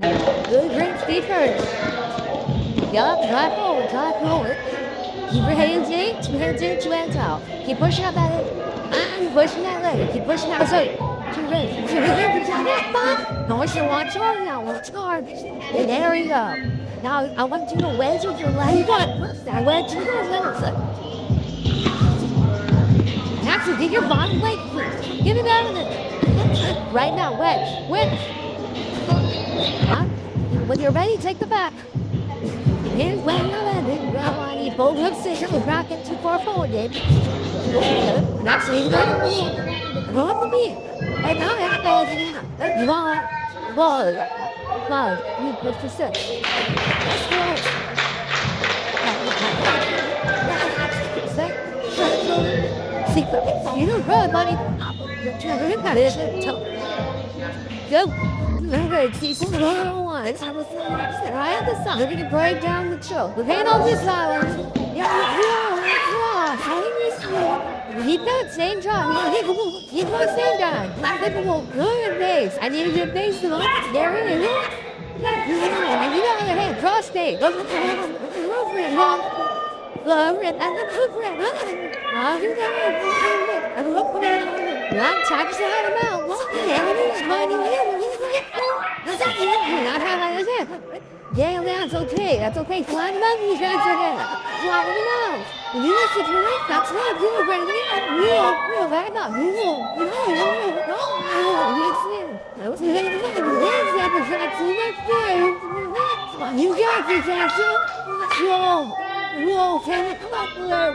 Good grip defense. Yup, drive forward. Keep your hands in, 2 hands out. Keep pushing out that leg. And pushing that leg. Keep pushing out. So, 2 legs. 2 legs. Notice your watch hard now. Watch hard. And there you go. Now, I want you to wedge with your left foot. That wedge with your left foot. Actually, get your bottom leg free. Get it out of it. Right now, wedge. Wedge. When you're ready, take the back. Here's where you're landing. I need both hooks in. You're rocking too far forward, Dave. Actually, go up the beat. And now I'm bad. Ball. You put for six. Let's go. See, you don't run, buddy. Go. Remember, she's once. I was right at the sun. We're gonna break down the show. We're paying all this silence. Keep that same time. Keep that same time. Good base. I need a good base. There it is. You got on the hand. Cross stage. Love it. One taps out of mouth. Yeah, that's okay. That's okay. Fly them out and you guys are gonna fly them out. If you listen to it, that's not good. Real bad enough. You got this, Jackson. Whoa, can it come up there?